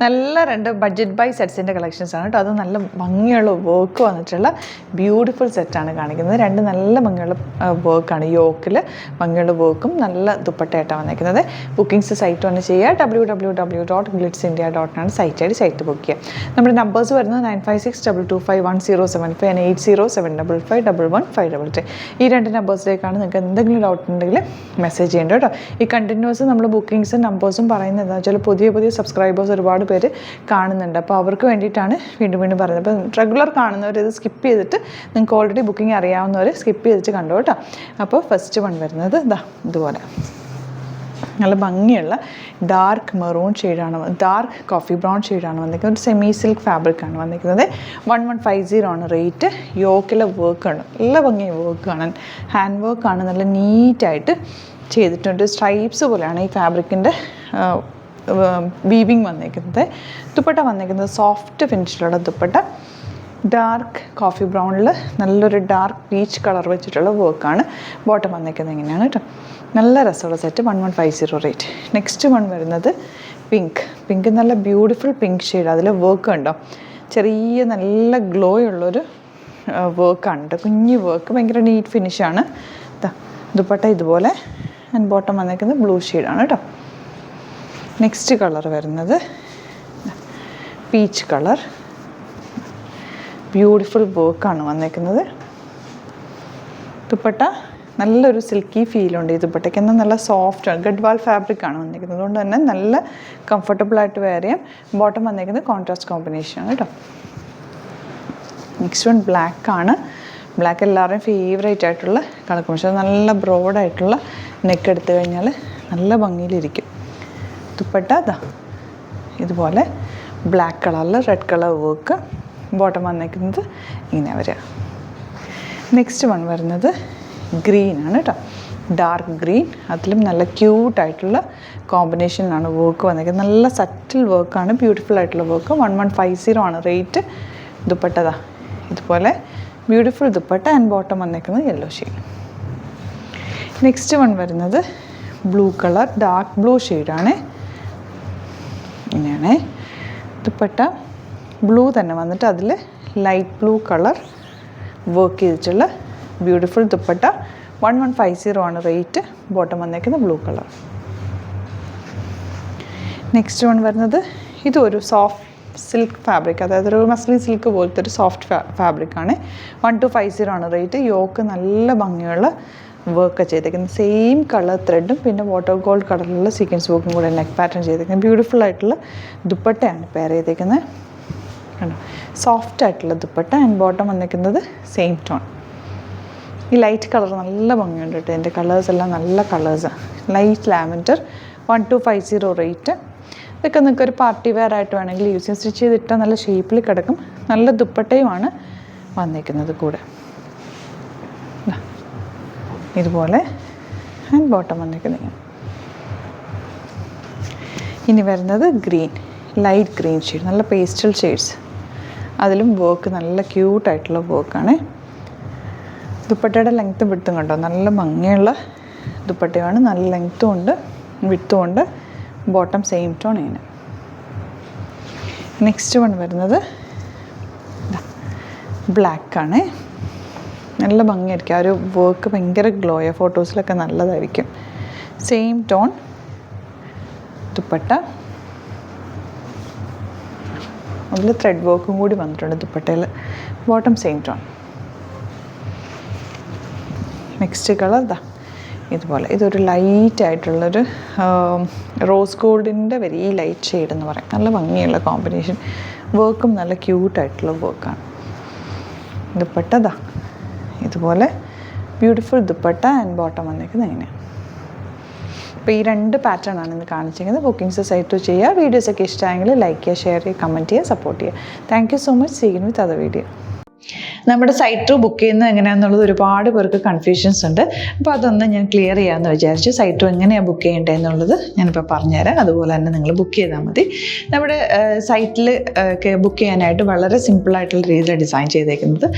നല്ല രണ്ട് budget by സെറ്റ്സിൻ്റെ collections ആണ് കേട്ടോ. അത് നല്ല ഭംഗിയുള്ള വർക്ക് വന്നിട്ടുള്ള ബ്യൂട്ടിഫുൾ സെറ്റാണ് കാണിക്കുന്നത്. രണ്ട് നല്ല ഭംഗിയുള്ള വർക്കാണ്. യോക്കിൽ ഭംഗിയുള്ള വർക്കും നല്ല ദുപ്പട്ടയായിട്ടാണ് വന്നിരിക്കുന്നത്. ബുക്കിംഗ്സ് സൈറ്റ് വന്ന് ചെയ്യുക. www.glitzindia.com സൈറ്റ് ആയിട്ട് സൈറ്റ് ബുക്ക് ചെയ്യുക. നമ്മുടെ നമ്പേഴ്സ് വരുന്നത് 9562251075 and 8075551153. ഈ രണ്ട് നമ്പേഴ്സിലേക്കാണ് നിങ്ങൾക്ക് എന്തെങ്കിലും ഡൗട്ട് ഉണ്ടെങ്കിൽ മെസ്സേജ് ചെയ്യേണ്ടത് കേട്ടോ. ഈ കണ്ടിന്യൂസ് നമ്മൾ ബുക്കിംഗ്സും നമ്പേഴ്സും പറയുന്നത് എന്താ വെച്ചാൽ പുതിയ സബ്സ്ക്രൈബേഴ്സ് ഒരുപാട് പേര് കാണുന്നുണ്ട്. അപ്പോൾ അവർക്ക് വേണ്ടിയിട്ടാണ് വീണ്ടും പറയുന്നത്. അപ്പോൾ റെഗുലർ കാണുന്നവർ ഇത് സ്കിപ്പ് ചെയ്തിട്ട് നിങ്ങൾക്ക് ഓൾറെഡി ബുക്കിംഗ് അറിയാവുന്നവർ സ്കിപ്പ് ചെയ്തിട്ട് കണ്ടു കേട്ടോ. അപ്പോൾ ഫസ്റ്റ് വൺ വരുന്നത് ഇതുപോലെ നല്ല ഭംഗിയുള്ള ഡാർക്ക് മെറൂൺ ഷെയ്ഡാണ്, ഡാർക്ക് കോഫി ബ്രൗൺ ഷെയ്ഡാണ് വന്നിരിക്കുന്നത്. ഒരു സെമി സിൽക്ക് ഫാബ്രിക്കാണ് വന്നിരിക്കുന്നത്. 1150 ആണ് റേറ്റ്. യോക്കിലെ വർക്കാണ്, നല്ല ഭംഗിയ വർക്ക് കാണാൻ. ഹാൻഡ് വർക്കാണ്, നല്ല നീറ്റായിട്ട് ചെയ്തിട്ടുണ്ട്. സ്ട്രൈപ്സ് പോലെയാണ് ഈ ഫാബ്രിക്കിൻ്റെ വീവിങ് വന്നിരിക്കുന്നത്. ദുപ്പട്ട വന്നിരിക്കുന്നത് സോഫ്റ്റ് ഫിനിഷിലുള്ള ദുപ്പട്ട. ഡാർക്ക് കോഫി ബ്രൗണിൽ നല്ലൊരു ഡാർക്ക് പീച്ച് കളർ വെച്ചിട്ടുള്ള വർക്കാണ്. ബോട്ടം വന്നിരിക്കുന്നത് ഇങ്ങനെയാണ് കേട്ടോ. നല്ല രസമുള്ള സെറ്റ്. 1150 റേറ്റ്. നെക്സ്റ്റ് വൺ വരുന്നത് പിങ്ക് നല്ല ബ്യൂട്ടിഫുൾ പിങ്ക് ഷെയ്ഡ്. അതിൽ വർക്ക് ഉണ്ടോ, ചെറിയ നല്ല ഗ്ലോ ഉള്ളൊരു വർക്കാണ് കേട്ടോ. കുഞ്ഞ് വർക്ക്, ഭയങ്കര നീറ്റ് ഫിനിഷാണ്. ദുപ്പട്ട ഇതുപോലെ. ആൻഡ് ബോട്ടം വന്നിരിക്കുന്നത് ബ്ലൂ ഷെയ്ഡാണ് കേട്ടോ. നെക്സ്റ്റ് കളർ വരുന്നത് പീച്ച് കളർ. ബ്യൂട്ടിഫുൾ വർക്കാണ് വന്നിരിക്കുന്നത്. ദുപ്പട്ട നല്ലൊരു സിൽക്കി ഫീലുണ്ട് ഈ ദുപ്പട്ടയ്ക്ക്. എന്നാൽ നല്ല സോഫ്റ്റ് ഗഡ്വാൾ ഫാബ്രിക്കാണ് വന്നിരിക്കുന്നത്. അതുകൊണ്ട് തന്നെ നല്ല കംഫർട്ടബിളായിട്ട് വെയർ ചെയ്യാം. ബോട്ടം വന്നിരിക്കുന്നത് കോൺട്രാസ്റ്റ് കോമ്പിനേഷനാണ് കേട്ടോ. നെക്സ്റ്റ് വൺ ബ്ലാക്കാണ്. ബ്ലാക്ക് എല്ലാവരുടെയും ഫേവറേറ്റ് ആയിട്ടുള്ള കളർ കോമ്പിനേഷൻ. നല്ല ബ്രോഡായിട്ടുള്ള നെക്ക് എടുത്തു കഴിഞ്ഞാൽ നല്ല ഭംഗിയിലിരിക്കും. ദുപ്പട്ട ഇതുപോലെ ബ്ലാക്ക് കളറിൽ റെഡ് കളർ വർക്ക്. ബോട്ടം വന്നിരിക്കുന്നത് ഇങ്ങനെ വരിക. നെക്സ്റ്റ് വൺ വരുന്നത് ഗ്രീനാണ് കേട്ടോ. Dark green. അതിലും നല്ല ക്യൂട്ടായിട്ടുള്ള കോമ്പിനേഷനിലാണ് വർക്ക് വന്നിരിക്കുന്നത്. നല്ല സറ്റിൽ വർക്കാണ്, ബ്യൂട്ടിഫുൾ ആയിട്ടുള്ള വർക്ക്. 1150 ആണ് റേറ്റ്. ദുപ്പട്ട ഇതുപോലെ ബ്യൂട്ടിഫുൾ ദുപ്പട്ട. ആൻഡ് ബോട്ടം വന്നിരിക്കുന്നത് യെല്ലോ ഷെയ്ഡ്. നെക്സ്റ്റ് വൺ വരുന്നത് ബ്ലൂ കളർ, ഡാർക്ക് ബ്ലൂ ഷെയ്ഡാണ്. ഇങ്ങനെയാണ് ദുപ്പട്ട. ബ്ലൂ തന്നെ വന്നിട്ട് അതിൽ ലൈറ്റ് ബ്ലൂ കളർ വർക്ക് ചെയ്തിട്ടുള്ള ബ്യൂട്ടിഫുൾ ദുപ്പട്ട. 1150 ആണ് റേറ്റ്. ബോട്ടം വന്നേക്കുന്നത് ബ്ലൂ കളർ. നെക്സ്റ്റ് വൺ വരുന്നത് ഇതൊരു സോഫ്റ്റ് സിൽക്ക് ഫാബ്രിക്, അതായത് ഒരു മസ്ലിൻ സിൽക്ക് പോലത്തെ ഒരു സോഫ്റ്റ് ഫാബ്രിക്കാണ്. 1250 ആണ് റേറ്റ്. യോക്ക് നല്ല ഭംഗിയുള്ള വർക്ക് ചെയ്തേക്കുന്നത്. സെയിം കളർ ത്രെഡും പിന്നെ വാട്ടർ ഗോൾഡ് കളറിലുള്ള സീക്വൻസ് വർക്കും കൂടെ നെക്ക് പാറ്റേൺ ചെയ്തേക്കുന്നത്. ബ്യൂട്ടിഫുൾ ആയിട്ടുള്ള ദുപ്പട്ടയാണ് പെയർ ചെയ്തേക്കുന്നത്. സോഫ്റ്റ് ആയിട്ടുള്ള ദുപ്പട്ട. ആൻഡ് ബോട്ടം വന്നിരിക്കുന്നത് സെയിം ടോൺ. ഈ ലൈറ്റ് കളർ നല്ല ഭംഗിയുണ്ട് കേട്ടോ. എൻ്റെ കളേഴ്സ് എല്ലാം നല്ല കളേഴ്സാണ്. Light lavender. 1250 റേറ്റ്. ഇതൊക്കെ നിങ്ങൾക്ക് ഒരു പാർട്ടി വെയർ ആയിട്ട് വേണമെങ്കിൽ യൂസ് ചെയ്യാം. സ്റ്റിച്ച് ചെയ്തിട്ടാൽ നല്ല ഷേപ്പിൽ കിടക്കും. നല്ല ദുപ്പട്ടയുമാണ് വന്നിരിക്കുന്നത് കൂടെ ഇതുപോലെ. ആൻഡ് ബോട്ടം വന്നിരിക്കുന്നത്. ഇനി വരുന്നത് ഗ്രീൻ, ലൈറ്റ് ഗ്രീൻ ഷെയ്ഡ്. നല്ല പേസ്റ്റൽ ഷെയ്ഡ്സ്. അതിലും വർക്ക് നല്ല ക്യൂട്ടായിട്ടുള്ള വർക്കാണ്. ദുപ്പട്ടയുടെ ലെങ്ത്തും വിട്ടും കണ്ടോ, നല്ല ഭംഗിയുള്ള ദുപ്പട്ടയാണ്. നല്ല ലെങ്ത്തും ഉണ്ട് വിട്ടും ഉണ്ട്. ബോട്ടം സെയിം ടോൺ ആണ്. നെക്സ്റ്റ് വൺ വരുന്നത് ബ്ലാക്കാണ്. നല്ല ഭംഗിയായിരിക്കും. ആ ഒരു വർക്ക് ഭയങ്കര ഗ്ലോയാണ്. ഫോട്ടോസിലൊക്കെ നല്ലതായിരിക്കും. Same tone dupatta. അതിൽ ത്രെഡ് വർക്കും കൂടി വന്നിട്ടുണ്ട് ദുപ്പട്ടയിൽ. Bottom same tone. Next colour ഇതുപോലെ. ഇതൊരു ലൈറ്റ് ആയിട്ടുള്ളൊരു റോസ് ഗോൾഡിൻ്റെ വെരി ലൈറ്റ് ഷെയ്ഡ് എന്ന് പറയും. നല്ല ഭംഗിയുള്ള കോമ്പിനേഷൻ. വർക്കും നല്ല ക്യൂട്ടായിട്ടുള്ള വർക്കാണ്. ദുപ്പട്ട ഇതുപോലെ ബ്യൂട്ടിഫുൾ ദുപ്പട്ട. ആൻഡ് ബോട്ടം വന്നിരിക്കുന്നത് ഇങ്ങനെ. അപ്പോൾ ഈ രണ്ട് പാറ്റേൺ ആണ് ഇന്ന് കാണിച്ചിരിക്കുന്നത്. ബുക്കിംഗ്സ് സൈറ്റ് ചെയ്യുക. വീഡിയോസൊക്കെ ഇഷ്ടമായെങ്കിൽ ലൈക്ക് ചെയ്യുക, ഷെയർ ചെയ്യുക, കമൻറ്റ് ചെയ്യുക, സപ്പോർട്ട് ചെയ്യുക. Thank you so much. Seen with other video. നമ്മുടെ സൈറ്റ് ത്രൂ ബുക്ക് ചെയ്യുന്നത് എങ്ങനെയാണെന്നുള്ളത് ഒരുപാട് പേർക്ക് കൺഫ്യൂഷൻസ് ഉണ്ട്. അപ്പോൾ അതൊന്ന് ഞാൻ ക്ലിയർ ചെയ്യാമെന്ന് വിചാരിച്ചു. സൈറ്റ് ത്രൂ എങ്ങനെയാണ് ബുക്ക് ചെയ്യേണ്ടത് എന്നുള്ളത് ഞാനിപ്പോൾ പറഞ്ഞുതരാം. അതുപോലെ തന്നെ നിങ്ങൾ ബുക്ക് ചെയ്താൽ മതി. നമ്മുടെ സൈറ്റിൽ ബുക്ക് ചെയ്യാനായിട്ട് വളരെ സിമ്പിളായിട്ടുള്ള രീതിയിൽ ഡിസൈൻ ചെയ്തേക്കുന്നത്.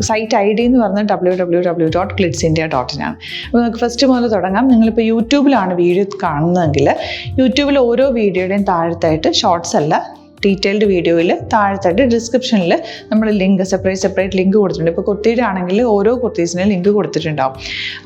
സൈറ്റ് ID എന്ന് പറഞ്ഞാൽ www.glitzindia.in ആണ്. അപ്പോൾ നമുക്ക് ഫസ്റ്റ് മുതൽ തുടങ്ങാം. നിങ്ങളിപ്പോൾ യൂട്യൂബിലാണ് വീഡിയോ കാണുന്നതെങ്കിൽ യൂട്യൂബിൽ ഓരോ വീഡിയോയുടെയും താഴത്തായിട്ട് ഷോർട്സ് അല്ല ഡീറ്റെയിൽഡ് വീഡിയോയിൽ താഴത്തായിട്ട് ഡിസ്ക്രിപ്ഷനിൽ നമ്മൾ ലിങ്ക് സെപ്പറേറ്റ് ലിങ്ക് കൊടുത്തിട്ടുണ്ട്. ഇപ്പോൾ കുർത്തിയുടെ ആണെങ്കിൽ ഓരോ കുർത്തീസിനും ലിങ്ക് കൊടുത്തിട്ടുണ്ടാവും.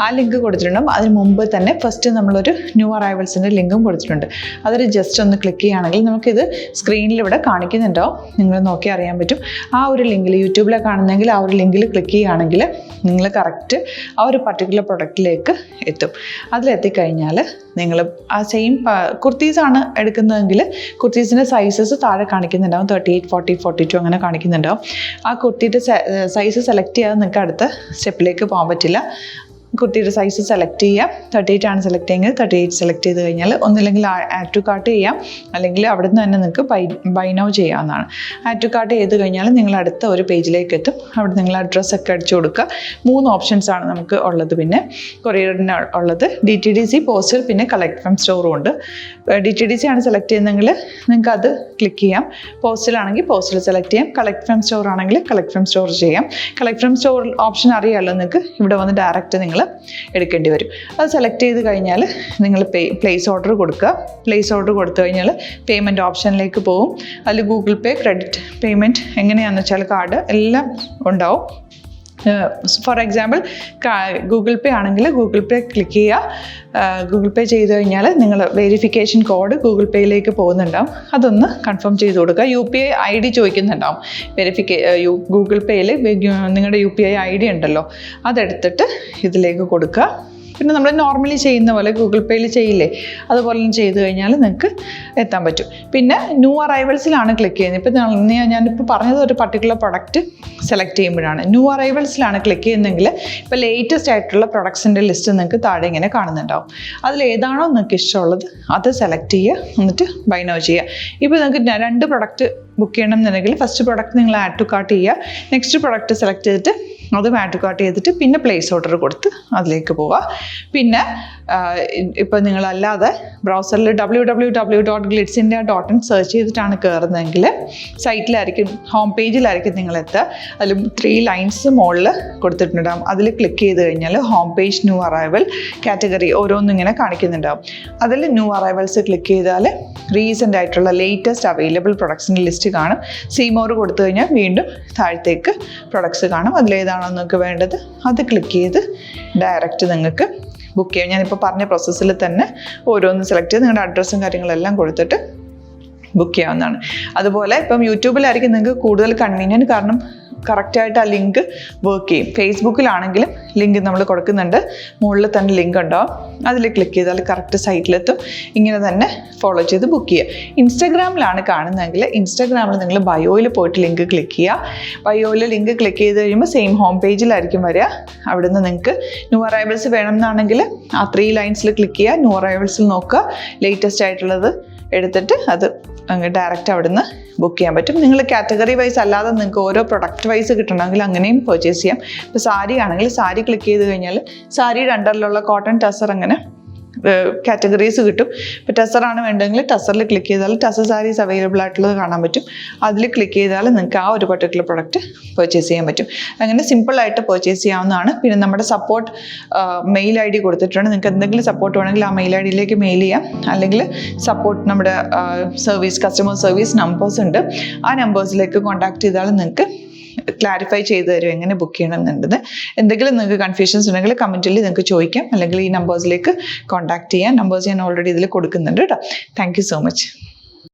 ആ ലിങ്ക് കൊടുത്തിട്ടുണ്ടാവും. അതിന് മുമ്പ് തന്നെ ഫസ്റ്റ് നമ്മളൊരു ന്യൂ അറൈവൽസിൻ്റെ ലിങ്കും കൊടുത്തിട്ടുണ്ട്. അതൊരു ജസ്റ്റ് ഒന്ന് ക്ലിക്ക് ചെയ്യുകയാണെങ്കിൽ നമുക്കിത് സ്ക്രീനിൽ ഇവിടെ കാണിക്കുന്നുണ്ടാവും. നിങ്ങൾ നോക്കി അറിയാൻ പറ്റും. ആ ഒരു ലിങ്കിൽ യൂട്യൂബിലെ കാണുന്നെങ്കിൽ ആ ഒരു ലിങ്കിൽ ക്ലിക്ക് ചെയ്യുകയാണെങ്കിൽ നിങ്ങൾ കറക്റ്റ് ആ ഒരു പർട്ടിക്കുലർ പ്രൊഡക്റ്റിലേക്ക് എത്തും. അതിലെത്തിക്കഴിഞ്ഞാൽ നിങ്ങൾ ആ സെയിം കുർത്തീസാണ് എടുക്കുന്നതെങ്കിൽ കുർത്തീസിൻ്റെ സൈസസ് താഴെ കാണിക്കുന്നുണ്ടാവും. 38, 40, 42 അങ്ങനെ കാണിക്കുന്നുണ്ടാവും. ആ കുർത്തിയുടെ സൈസ് സെലക്ട് ചെയ്യാതെ നിങ്ങൾക്ക് അടുത്ത സ്റ്റെപ്പിലേക്ക് പോകാൻ പറ്റില്ല. കുർത്തിയുടെ സൈസ് സെലക്ട് ചെയ്യാം. 38 ആണ് സെലക്ട് ചെയ്യുന്നത്. 38 സെലക്ട് ചെയ്ത് കഴിഞ്ഞാൽ ഒന്നില്ലെങ്കിൽ ആഡ് ടു കാർട്ട് ചെയ്യാം, അല്ലെങ്കിൽ അവിടെ നിന്ന് തന്നെ നിങ്ങൾക്ക് ബൈ നൗ ചെയ്യാവുന്നതാണ്. ആഡ് ടു കാർട്ട് ചെയ്ത് കഴിഞ്ഞാൽ നിങ്ങൾ അടുത്ത ഒരു പേജിലേക്ക് എത്തും. അവിടെ നിങ്ങൾ അഡ്രസ്സൊക്കെ അടിച്ചു കൊടുക്കുക. 3 ഓപ്ഷൻസാണ് നമുക്ക് ഉള്ളത്. പിന്നെ കൊറിയറിന് ഉള്ളത് DTDC, പോസ്റ്റൽ, പിന്നെ കളക്ട് ഫ്രം സ്റ്റോറും ഉണ്ട്. DTDC ആണ് സെലക്ട് ചെയ്യുന്നതെങ്കിൽ നിങ്ങൾക്ക് അത് ക്ലിക്ക് ചെയ്യാം. പോസ്റ്റലാണെങ്കിൽ പോസ്റ്റൽ സെലക്ട് ചെയ്യാം. കളക്ട് ഫ്രം സ്റ്റോർ ആണെങ്കിൽ കളക്ട് ഫ്രം സ്റ്റോർ ചെയ്യാം. കളക്ട് ഫ്രം സ്റ്റോർ ഓപ്ഷൻ അറിയാമല്ലോ നിങ്ങൾക്ക്. ഇവിടെ വന്ന് ഡയറക്റ്റ് നിങ്ങൾ എടുക്കേണ്ടി വരും. അത് സെലക്ട് ചെയ്ത് കഴിഞ്ഞാൽ നിങ്ങൾ പ്ലേസ് ഓർഡർ കൊടുക്കുക. പ്ലേസ് ഓർഡർ കൊടുത്തു കഴിഞ്ഞാൽ പേയ്മെൻറ്റ് ഓപ്ഷനിലേക്ക് പോകും. അതിൽ ഗൂഗിൾ പേ, ക്രെഡിറ്റ് പേയ്മെൻറ്റ് എങ്ങനെയാണെന്ന് വെച്ചാൽ കാർഡ് എല്ലാം ഉണ്ടാവും. ഫോർ എക്സാമ്പിൾ ഗൂഗിൾ പേ ആണെങ്കിൽ ഗൂഗിൾ പേ ക്ലിക്ക് ചെയ്യുക. ഗൂഗിൾ പേ ചെയ്ത് കഴിഞ്ഞാൽ നിങ്ങൾ വെരിഫിക്കേഷൻ കോഡ് ഗൂഗിൾ പേയിലേക്ക് പോകുന്നുണ്ടാവും. അതൊന്ന് കൺഫേം ചെയ്ത് കൊടുക്കുക. UPI ID ചോദിക്കുന്നുണ്ടാവും. ഗൂഗിൾ പേയിൽ നിങ്ങളുടെ UPI ID ഉണ്ടല്ലോ, അതെടുത്തിട്ട് ഇതിലേക്ക് കൊടുക്കുക. പിന്നെ നമ്മൾ നോർമലി ചെയ്യുന്ന പോലെ ഗൂഗിൾ പേയിൽ ചെയ്യില്ലേ, അതുപോലെ ചെയ്ത് കഴിഞ്ഞാൽ നിങ്ങൾക്ക് എത്താൻ പറ്റും. പിന്നെ ന്യൂ അറൈവൽസിലാണ് ക്ലിക്ക് ചെയ്യുന്നത്. ഇപ്പോൾ ഞാനിപ്പോൾ പറഞ്ഞത് ഒരു പർട്ടിക്കുലർ പ്രൊഡക്റ്റ് സെലക്ട് ചെയ്യുമ്പോഴാണ്. ന്യൂ അറൈവൽസിലാണ് ക്ലിക്ക് ചെയ്യുന്നതെങ്കിൽ ഇപ്പോൾ ലേറ്റസ്റ്റ് ആയിട്ടുള്ള പ്രൊഡക്ട്സിൻ്റെ ലിസ്റ്റ് നിങ്ങൾക്ക് താഴെ ഇങ്ങനെ കാണുന്നുണ്ടാവും. അതിലേതാണോ നിങ്ങൾക്ക് ഇഷ്ടമുള്ളത് അത് സെലക്ട് ചെയ്യുക, എന്നിട്ട് ബൈ നൗ ചെയ്യുക. ഇപ്പോൾ നിങ്ങൾക്ക് 2 പ്രൊഡക്റ്റ് ബുക്ക് ചെയ്യണം എന്നുണ്ടെങ്കിൽ ഫസ്റ്റ് പ്രൊഡക്റ്റ് നിങ്ങൾ ആഡ് ടു കാർട്ട് ചെയ്യുക. നെക്സ്റ്റ് പ്രൊഡക്റ്റ് സെലക്ട് ചെയ്തിട്ട് അതും ആഡ് ടു കാർട്ട് ചെയ്തിട്ട് പിന്നെ പ്ലേസ് ഓർഡർ കൊടുത്ത് അതിലേക്ക് പോവുക. പിന്നെ ഇപ്പോൾ നിങ്ങളല്ലാതെ ബ്രൗസറിൽ www.glitzindia.in സെർച്ച് ചെയ്തിട്ടാണ് കയറുന്നതെങ്കിൽ സൈറ്റിലായിരിക്കും, ഹോം പേജിലായിരിക്കും നിങ്ങളെത്തുക. അതിൽ 3 ലൈൻസ് മുകളിൽ കൊടുത്തിട്ടുണ്ടാകും. അതിൽ ക്ലിക്ക് ചെയ്ത് കഴിഞ്ഞാൽ home page, new arrival, category ഓരോന്നും ഇങ്ങനെ കാണിക്കുന്നുണ്ടാവും. അതിൽ ന്യൂ അറൈവൽസ് ക്ലിക്ക് ചെയ്താൽ റീസെൻ്റ് ആയിട്ടുള്ള ലേറ്റസ്റ്റ് അവൈലബിൾ പ്രൊഡക്ട്സിൻ്റെ ലിസ്റ്റ് കാണും. സീമോർ കൊടുത്തു കഴിഞ്ഞാൽ വീണ്ടും താഴത്തേക്ക് പ്രൊഡക്ട്സ് കാണും. അതിലേതാണോ നിങ്ങൾക്ക് വേണ്ടത് അത് ക്ലിക്ക് ചെയ്ത് ഡയറക്റ്റ് നിങ്ങൾക്ക് ബുക്ക് ചെയ്യാം. ഞാനിപ്പോൾ പറഞ്ഞ പ്രോസസ്സിൽ തന്നെ ഓരോന്ന് സെലക്ട് ചെയ്ത് നിങ്ങളുടെ അഡ്രസ്സും കാര്യങ്ങളെല്ലാം കൊടുത്തിട്ട് ബുക്ക് ചെയ്യാവുന്നതാണ്. അതുപോലെ ഇപ്പം യൂട്യൂബിലായിരിക്കും നിങ്ങൾക്ക് കൂടുതൽ കൺവീനിയൻറ്റ്, കാരണം കറക്റ്റായിട്ട് ആ ലിങ്ക് വർക്ക് ചെയ്യും. ഫേസ്ബുക്കിലാണെങ്കിലും ലിങ്ക് നമ്മൾ കൊടുക്കുന്നുണ്ട്, മുകളിൽ തന്നെ ലിങ്ക് ഉണ്ടാവും. അതിൽ ക്ലിക്ക് ചെയ്താൽ കറക്റ്റ് സൈറ്റിലെത്തും. ഇങ്ങനെ തന്നെ ഫോളോ ചെയ്ത് ബുക്ക് ചെയ്യുക. ഇൻസ്റ്റാഗ്രാമിലാണ് കാണുന്നതെങ്കിൽ ഇൻസ്റ്റാഗ്രാമിൽ നിങ്ങൾ ബയോയിൽ പോയിട്ട് ലിങ്ക് ക്ലിക്ക് ചെയ്യുക. ബയോയിൽ ലിങ്ക് ക്ലിക്ക് ചെയ്ത് കഴിയുമ്പോൾ സെയിം ഹോം പേജിലായിരിക്കും വരിക. അവിടുന്ന് നിങ്ങൾക്ക് ന്യൂ അറൈവൽസ് വേണമെന്നാണെങ്കിൽ ആ 3 ലൈൻസിൽ ക്ലിക്ക് ചെയ്യുക. ന്യൂ അറൈവൽസിൽ നോക്കുക, ലേറ്റസ്റ്റ് ആയിട്ടുള്ളത് എടുത്തിട്ട് അത് അങ്ങ് ഡയറക്റ്റ് അവിടുന്ന് ബുക്ക് ചെയ്യാൻ പറ്റും. നിങ്ങൾ കാറ്റഗറി വൈസ് അല്ലാതെ നിങ്ങൾക്ക് ഓരോ പ്രൊഡക്റ്റ് വൈസ് കിട്ടണമെങ്കിൽ അങ്ങനെയും പർച്ചേസ് ചെയ്യാം. ഇപ്പോൾ സാരി ആണെങ്കിൽ സാരി ക്ലിക്ക് ചെയ്ത് കഴിഞ്ഞാൽ സാരിയുടെ അണ്ടറിലുള്ള കോട്ടൺ ടസർ അങ്ങനെ കാറ്റഗറീസ് കിട്ടും. ഇപ്പോൾ ടസറാണ് വേണ്ടതെങ്കിൽ ടസറിൽ ക്ലിക്ക് ചെയ്താൽ ടസർ സാരീസ് അവൈലബിൾ ആയിട്ടുള്ളത് കാണാൻ പറ്റും. അതിൽ ക്ലിക്ക് ചെയ്താൽ നിങ്ങൾക്ക് ആ ഒരു പർട്ടിക്കുലർ പ്രൊഡക്റ്റ് പർച്ചേസ് ചെയ്യാൻ പറ്റും. അങ്ങനെ സിമ്പിളായിട്ട് പർച്ചേസ് ചെയ്യാവുന്നതാണ്. പിന്നെ നമ്മുടെ സപ്പോർട്ട് മെയിൽ ID കൊടുത്തിട്ടുണ്ട്. നിങ്ങൾക്ക് എന്തെങ്കിലും സപ്പോർട്ട് വേണമെങ്കിൽ ആ മെയിൽ IDയിലേക്ക് മെയിൽ ചെയ്യാം. അല്ലെങ്കിൽ സപ്പോർട്ട് നമ്മുടെ കസ്റ്റമർ സർവീസ് നമ്പേഴ്സ് ഉണ്ട്. ആ നമ്പേഴ്സിലേക്ക് കോൺടാക്ട് ചെയ്താൽ നിങ്ങൾക്ക് ക്ലാരിഫൈ ചെയ്ത് തരും എങ്ങനെ ബുക്ക് ചെയ്യണം എന്നുള്ളത്. എന്തെങ്കിലും നിങ്ങൾക്ക് കൺഫ്യൂഷൻസ് ഉണ്ടെങ്കിൽ കമൻറ്റിൽ നിങ്ങൾക്ക് ചോദിക്കാം, അല്ലെങ്കിൽ ഈ നമ്പേഴ്സിലേക്ക് കോൺടാക്ട് ചെയ്യാം. നമ്പേഴ്സ് ഞാൻ ഓൾറെഡി ഇതിൽ കൊടുക്കുന്നുണ്ട് കേട്ടോ. Thank you so much.